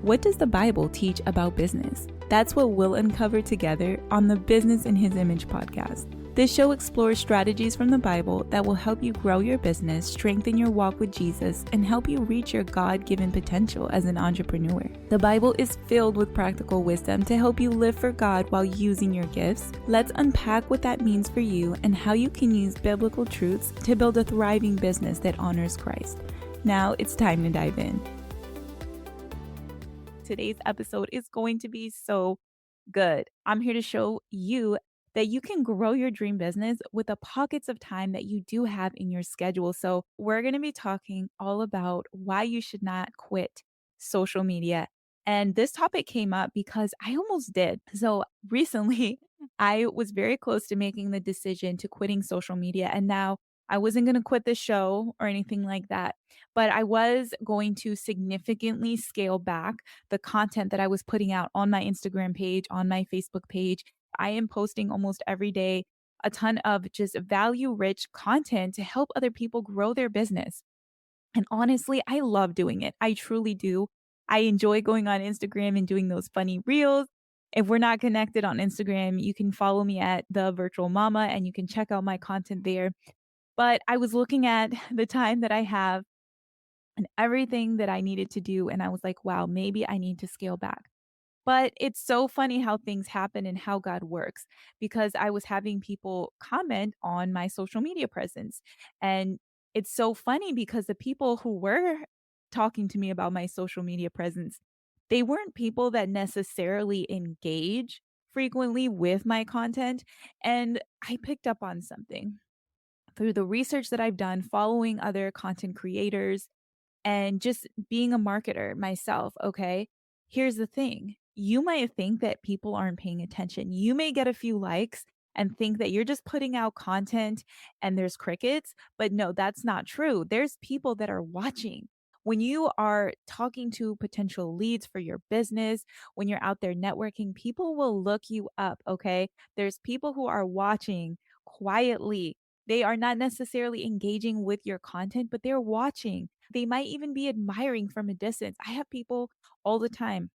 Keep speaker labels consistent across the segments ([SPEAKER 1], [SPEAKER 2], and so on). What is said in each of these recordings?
[SPEAKER 1] What does the Bible teach about business? That's what we'll uncover together on the Business in His Image podcast. This show explores strategies from the Bible that will help you grow your business, strengthen your walk with Jesus, and help you reach your God-given potential as an entrepreneur. The Bible is filled with practical wisdom to help you live for God while using your gifts. Let's unpack what that means for you and how you can use biblical truths to build a thriving business that honors Christ. Now it's time to dive in. Today's episode is going to be so good. I'm here to show you that you can grow your dream business with the pockets of time that you do have in your schedule. So, we're going to be talking all about why you should not quit social media. And this topic came up because I almost did. So, recently, I was very close to making the decision to quitting social media. And now I wasn't going to quit the show or anything like that, but I was going to significantly scale back the content that I was putting out on my Instagram page, on my Facebook page. I am posting almost every day a ton of just value rich content to help other people grow their business. And honestly, I love doing it. I truly do. I enjoy going on Instagram and doing those funny reels. If we're not connected on Instagram, you can follow me at The Virtual Mama and you can check out my content there. But I was looking at the time that I have and everything that I needed to do, and I was like, wow, maybe I need to scale back. But it's so funny how things happen and how God works because I was having people comment on my social media presence. And it's so funny because the people who were talking to me about my social media presence, they weren't people that necessarily engage frequently with my content. And I picked up on something through the research that I've done, following other content creators, and just being a marketer myself. Okay. Here's the thing, you might think that people aren't paying attention. You may get a few likes and think that you're just putting out content and there's crickets, but no, that's not true. There's people that are watching. When you are talking to potential leads for your business, when you're out there networking, people will look you up. Okay. There's people who are watching quietly. They are not necessarily engaging with your content, but they're watching. They might even be admiring from a distance. I have people all the time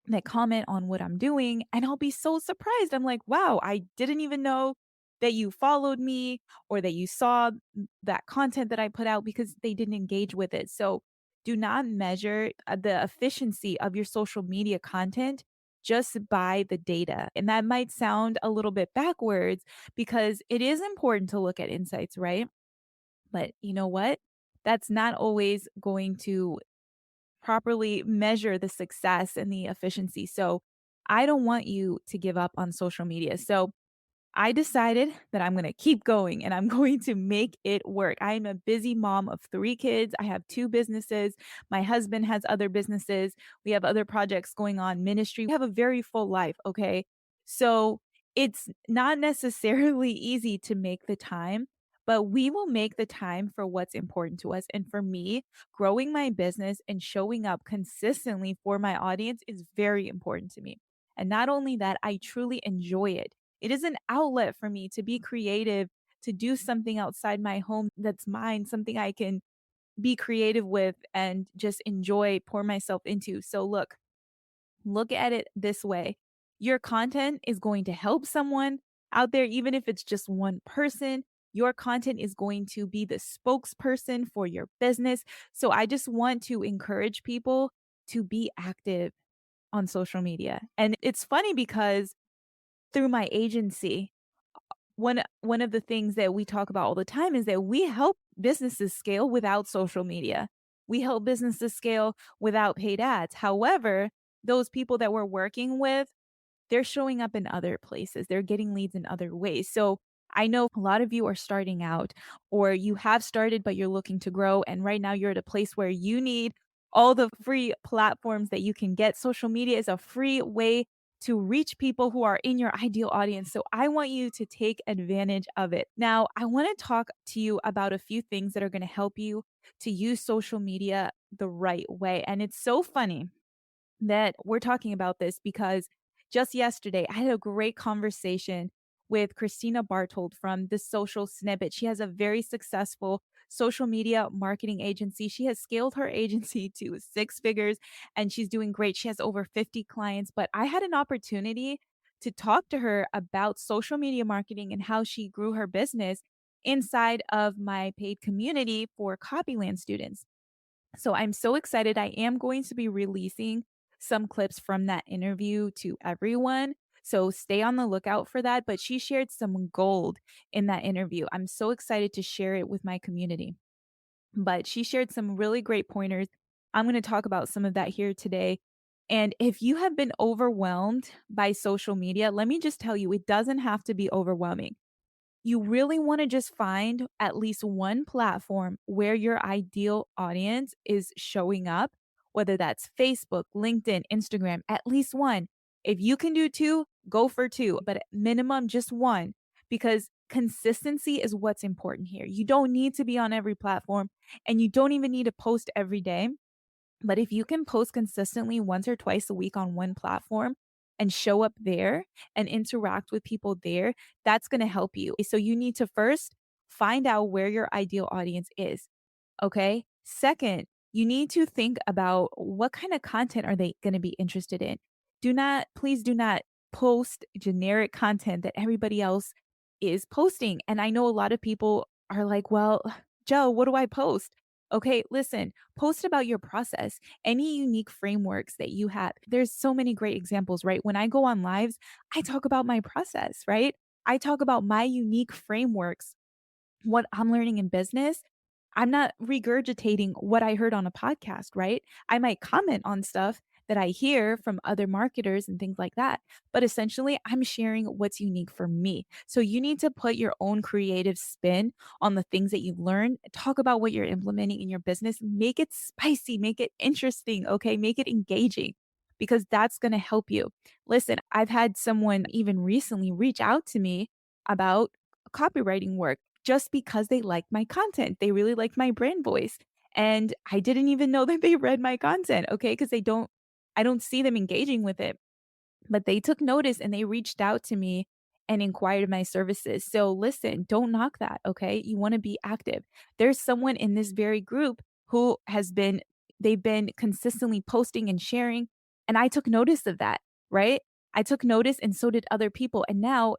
[SPEAKER 1] that comment on what I'm doing, and I'll be so surprised. I'm like, wow, I didn't even know that you followed me or that you saw that content that I put out because they didn't engage with it. So do not measure the efficiency of your social media content just by the data. And that might sound a little bit backwards because it is important to look at insights, right? But you know what? That's not always going to properly measure the success and the efficiency. So I don't want you to give up on social media. So I decided that I'm going to keep going and I'm going to make it work. I am a busy mom of 3 kids. I have 2 businesses. My husband has other businesses. We have other projects going on, ministry. We have a very full life. Okay. So it's not necessarily easy to make the time, but we will make the time for what's important to us. And for me, growing my business and showing up consistently for my audience is very important to me. And not only that, I truly enjoy it. It is an outlet for me to be creative, to do something outside my home that's mine, something I can be creative with and just enjoy, pour myself into. So look at it this way. Your content is going to help someone out there, even if it's just one person. Your content is going to be the spokesperson for your business. So I just want to encourage people to be active on social media. And it's funny because through my agency, one of the things that we talk about all the time is that we help businesses scale without social media. We help businesses scale without paid ads. However, those people that we're working with, they're showing up in other places. They're getting leads in other ways. So I know a lot of you are starting out or you have started, but you're looking to grow. And right now you're at a place where you need all the free platforms that you can get. Social media is a free way to reach people who are in your ideal audience. So I want you to take advantage of it. Now, I want to talk to you about a few things that are going to help you to use social media the right way. And it's so funny that we're talking about this because just yesterday I had a great conversation with Christina Bartold from The Social Snippet. She has a very successful social media marketing agency. She has scaled her agency to six figures and she's doing great. She has over 50 clients, but I had an opportunity to talk to her about social media marketing and how she grew her business inside of my paid community for Copyland students. So I'm so excited. I am going to be releasing some clips from that interview to everyone. So stay on the lookout for that. But she shared some gold in that interview. I'm so excited to share it with my community. But she shared some really great pointers. I'm going to talk about some of that here today. And if you have been overwhelmed by social media, let me just tell you, it doesn't have to be overwhelming. You really wanna just find at least one platform where your ideal audience is showing up, whether that's Facebook, LinkedIn, Instagram, at least one. If you can do 2, go for 2, but at minimum just 1 because consistency is what's important here. You don't need to be on every platform, and you don't even need to post every day. But if you can post consistently once or twice a week on one platform and show up there and interact with people there, that's going to help you. So you need to first find out where your ideal audience is. Okay. Second, you need to think about what kind of content are they going to be interested in. Please do not post generic content that everybody else is posting. And I know a lot of people are like, well, Joe, what do I post? Okay, listen, post about your process, any unique frameworks that you have. There's so many great examples, right? When I go on lives, I talk about my process, right? I talk about my unique frameworks, what I'm learning in business. I'm not regurgitating what I heard on a podcast, right? I might comment on stuff that I hear from other marketers and things like that. But essentially, I'm sharing what's unique for me. So you need to put your own creative spin on the things that you've learned. Talk about what you're implementing in your business. Make it spicy, make it interesting, okay? Make it engaging because that's going to help you. Listen, I've had someone even recently reach out to me about copywriting work just because they liked my content. They really liked my brand voice. And I didn't even know that they read my content, okay? Because I don't see them engaging with it. But they took notice and they reached out to me and inquired my services. So listen, don't knock that, okay? You want to be active. There's someone in this very group who they've been consistently posting and sharing. And I took notice of that, right? I took notice and so did other people. And now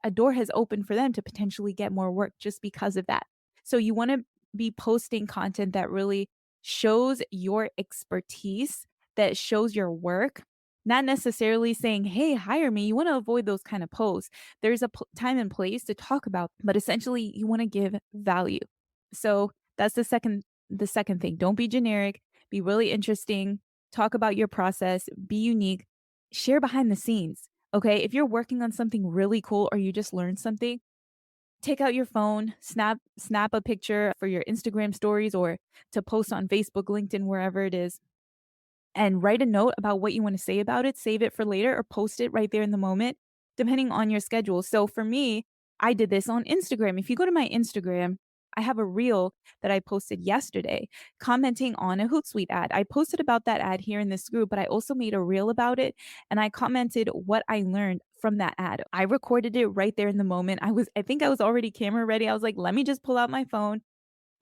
[SPEAKER 1] a door has opened for them to potentially get more work just because of that. So you want to be posting content that really shows your expertise, that shows your work, not necessarily saying, "Hey, hire me." You want to avoid those kind of posts. There's a time and place to talk about, but essentially you want to give value. So that's the second thing. Don't be generic, be really interesting, talk about your process, be unique, share behind the scenes. Okay, if you're working on something really cool or you just learned something, take out your phone, snap a picture for your Instagram stories or to post on Facebook, LinkedIn, wherever it is, and write a note about what you want to say about it, save it for later or post it right there in the moment, depending on your schedule. So for me, I did this on Instagram. If you go to my Instagram, I have a reel that I posted yesterday commenting on a Hootsuite ad. I posted about that ad here in this group, but I also made a reel about it and I commented what I learned from that ad. I recorded it right there in the moment. I think I was already camera ready. I was like, let me just pull out my phone.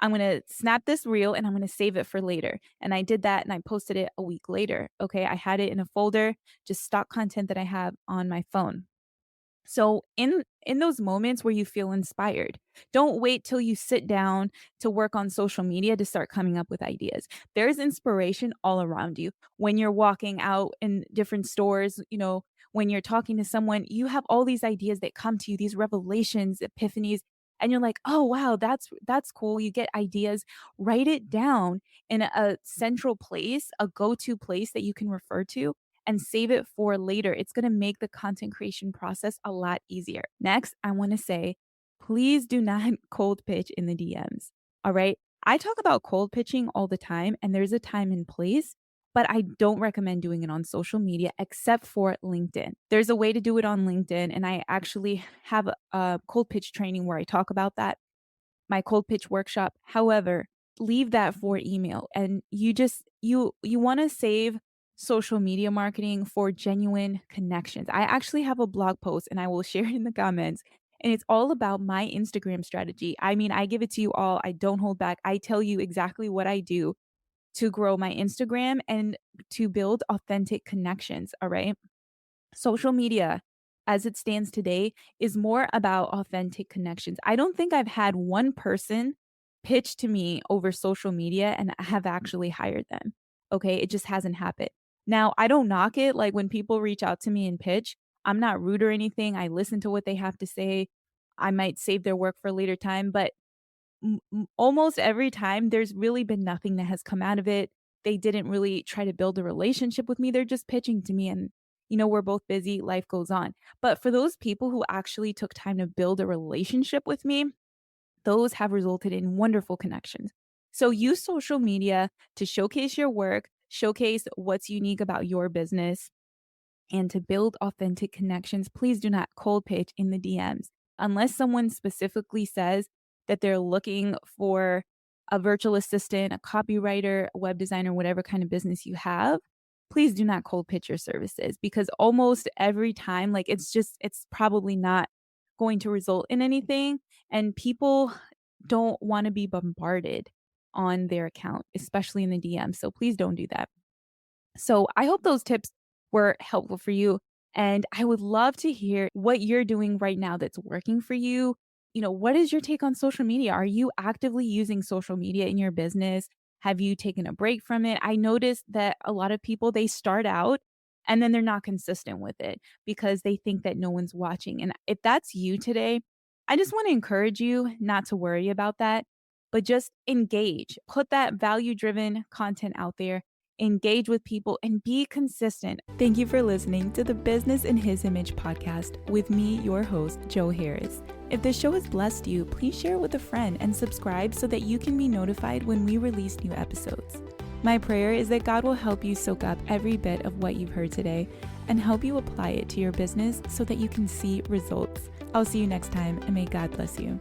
[SPEAKER 1] I'm gonna snap this reel and I'm gonna save it for later. And I did that and I posted it a week later. Okay. I had it in a folder, just stock content that I have on my phone. So in those moments where you feel inspired, don't wait till you sit down to work on social media to start coming up with ideas. There's inspiration all around you. When you're walking out in different stores, when you're talking to someone, you have all these ideas that come to you, these revelations, epiphanies, and you're like, "Oh, wow, that's cool." You get ideas, write it down in a central place, a go-to place that you can refer to and save it for later. It's going to make the content creation process a lot easier. Next, I want to say, please do not cold pitch in the DMs. All right. I talk about cold pitching all the time, and there's a time and place, but I don't recommend doing it on social media except for LinkedIn. There's a way to do it on LinkedIn, and I actually have a cold pitch training where I talk about that, my cold pitch workshop. However, leave that for email and you want to save social media marketing for genuine connections. I actually have a blog post and I will share it in the comments. And it's all about my Instagram strategy. I mean, I give it to you all. I don't hold back. I tell you exactly what I do to grow my Instagram and to build authentic connections. All right. Social media, as it stands today, is more about authentic connections. I don't think I've had one person pitch to me over social media and I have actually hired them. Okay. It just hasn't happened. Now, I don't knock it. Like when people reach out to me and pitch, I'm not rude or anything. I listen to what they have to say. I might save their work for a later time, but almost every time there's really been nothing that has come out of it. They didn't really try to build a relationship with me. They're just pitching to me and we're both busy, life goes on. But for those people who actually took time to build a relationship with me, those have resulted in wonderful connections. So use social media to showcase your work, showcase what's unique about your business, and to build authentic connections. Please do not cold pitch in the DMs unless someone specifically says that they're looking for a virtual assistant, a copywriter, a web designer, whatever kind of business you have. Please do not cold pitch your services because almost every time, like it's probably not going to result in anything. And people don't want to be bombarded on their account, especially in the DM. So please don't do that. So I hope those tips were helpful for you. And I would love to hear what you're doing right now that's working for you. What is your take on social media? Are you actively using social media in your business? Have you taken a break from it? I noticed that a lot of people, they start out and then they're not consistent with it because they think that no one's watching. And if that's you today, I just want to encourage you not to worry about that, but just engage. Put that value driven content out there, engage with people, and be consistent. Thank you for listening to the Business in His Image podcast with me, your host, Jo Harris. If this show has blessed you, please share it with a friend and subscribe so that you can be notified when we release new episodes. My prayer is that God will help you soak up every bit of what you've heard today and help you apply it to your business so that you can see results. I'll see you next time, and may God bless you.